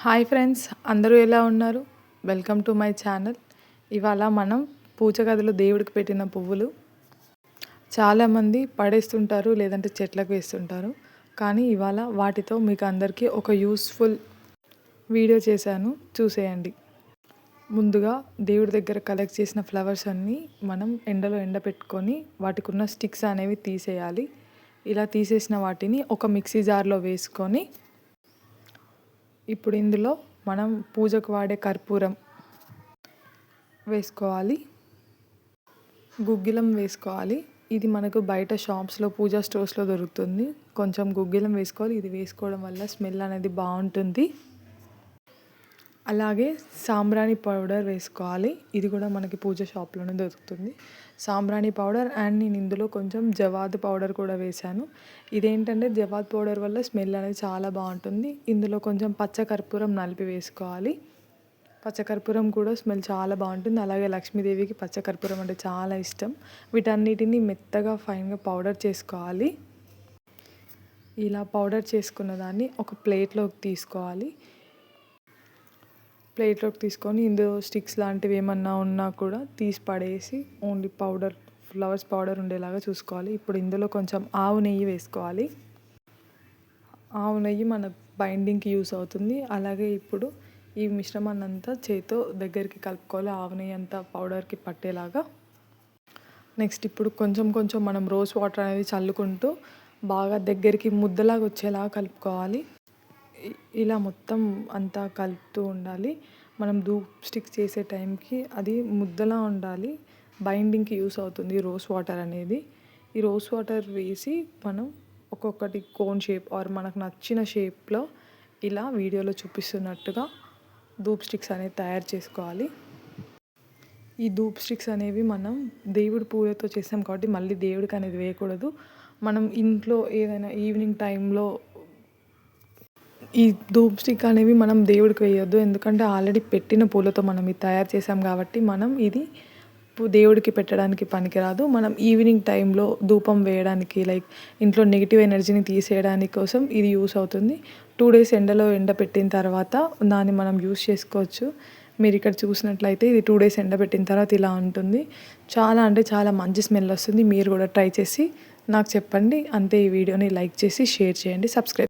Hi friends, అందరూ ఎలా ఉన్నారు? Welcome to my channel. ఇవాళ మనం పూజ గదిలో దేవుడికి పెట్టిన పువ్వులు చాలామంది పడేస్తుంటారు, లేదంటే చెట్లకు వేస్తుంటారు. కానీ ఇవాళ వాటితో మీకు అందరికీ ఒక యూస్ఫుల్ వీడియో చేశాను, చూసేయండి. ముందుగా దేవుడి దగ్గర కలెక్ట్ చేసిన ఫ్లవర్స్ అన్నీ మనం ఎండలో ఎండపెట్టుకొని వాటికి ఉన్న స్టిక్స్ అనేవి తీసేయాలి. ఇలా తీసేసిన వాటిని ఒక మిక్సీ జార్లో వేసుకొని ఇప్పుడు ఇందులో మనం పూజకు వాడే కర్పూరం వేసుకోవాలి, గుగ్గిలం వేసుకోవాలి. ఇది మనకు బయట షాప్స్లో పూజా స్టోర్స్లో దొరుకుతుంది. కొంచెం గుగ్గిలం వేసుకోవాలి. ఇది వేసుకోవడం వల్ల స్మెల్ అనేది బాగుంటుంది. అలాగే సాంబ్రాణి పౌడర్ వేసుకోవాలి. ఇది కూడా మనకి పూజ షాప్లోనే దొరుకుతుంది. సాంబ్రాణి పౌడర్ అండ్ నేను ఇందులో కొంచెం జవాద్ పౌడర్ కూడా వేశాను. ఇదేంటంటే జవాద్ పౌడర్ వల్ల స్మెల్ అనేది చాలా బాగుంటుంది. ఇందులో కొంచెం పచ్చకర్పూరం నలిపి వేసుకోవాలి. పచ్చకర్పూరం కూడా స్మెల్ చాలా బాగుంటుంది. అలాగే లక్ష్మీదేవికి పచ్చకర్పూరం అంటే చాలా ఇష్టం. వీటన్నిటిని మెత్తగా ఫైన్గా పౌడర్ చేసుకోవాలి. ఇలా పౌడర్ చేసుకున్న దాన్ని ఒక ప్లేట్లోకి తీసుకోవాలి. ప్లేట్లోకి తీసుకొని ఇందులో స్టిక్స్ లాంటివి ఏమన్నా ఉన్నా కూడా తీసి పడేసి ఓన్లీ పౌడర్, ఫ్లవర్స్ పౌడర్ ఉండేలాగా చూసుకోవాలి. ఇప్పుడు ఇందులో కొంచెం ఆవు నెయ్యి వేసుకోవాలి. ఆవు నెయ్యి మన బైండింగ్కి యూస్ అవుతుంది. అలాగే ఇప్పుడు ఈ మిశ్రమాన్ని అంతా చేతితో దగ్గరికి కలుపుకోవాలి, ఆవు నెయ్యి అంతా పౌడర్కి పట్టేలాగా. నెక్స్ట్ ఇప్పుడు కొంచెం కొంచెం మనం రోజ్ వాటర్ అనేది చల్లుకుంటూ బాగా దగ్గరికి ముద్దలాగా వచ్చేలాగా కలుపుకోవాలి. ఇలా మొత్తం అంతా కలుపుతూ ఉండాలి. మనం ధూప్ స్టిక్ చేసే టైంకి అది ముద్దలా ఉండాలి. బైండింగ్కి యూస్ అవుతుంది రోజ్ వాటర్ అనేది. ఈ రోజ్ వాటర్ వేసి మనం ఒక్కొక్కటి కోన్ షేప్ ఆర్ మనకు నచ్చిన షేప్లో ఇలా వీడియోలో చూపిస్తున్నట్టుగా ధూప్ స్టిక్స్ అనేవి తయారు చేసుకోవాలి. ఈ ధూప్ స్టిక్స్ అనేవి మనం దేవుడి పూజతో చేస్తాం కాబట్టి మళ్ళీ దేవుడికి అనేది వేయకూడదు. మనం ఇంట్లో ఏదైనా ఈవినింగ్ టైంలో ఈ ధూప్ స్టిక్ అనేవి మనం దేవుడికి వేయొద్దు. ఎందుకంటే ఆల్రెడీ పెట్టిన పూలతో మనం ఇది తయారు చేసాం కాబట్టి మనం ఇది దేవుడికి పెట్టడానికి పనికిరాదు. మనం ఈవినింగ్ టైంలో ధూపం వేయడానికి, లైక్ ఇంట్లో నెగిటివ్ ఎనర్జీని తీసేయడానికి కోసం ఇది యూస్ అవుతుంది. 2 days ఎండలో ఎండబెట్టిన తర్వాత దాన్ని మనం యూస్ చేసుకోవచ్చు. మీరు ఇక్కడ చూసినట్లయితే ఇది 2 days ఎండబెట్టిన తర్వాత ఇలా ఉంటుంది. చాలా అంటే చాలా మంచి స్మెల్ వస్తుంది. మీరు కూడా ట్రై చేసి నాకు చెప్పండి. అంతే. ఈ వీడియోని లైక్ చేసి షేర్ చేయండి, సబ్స్క్రైబ్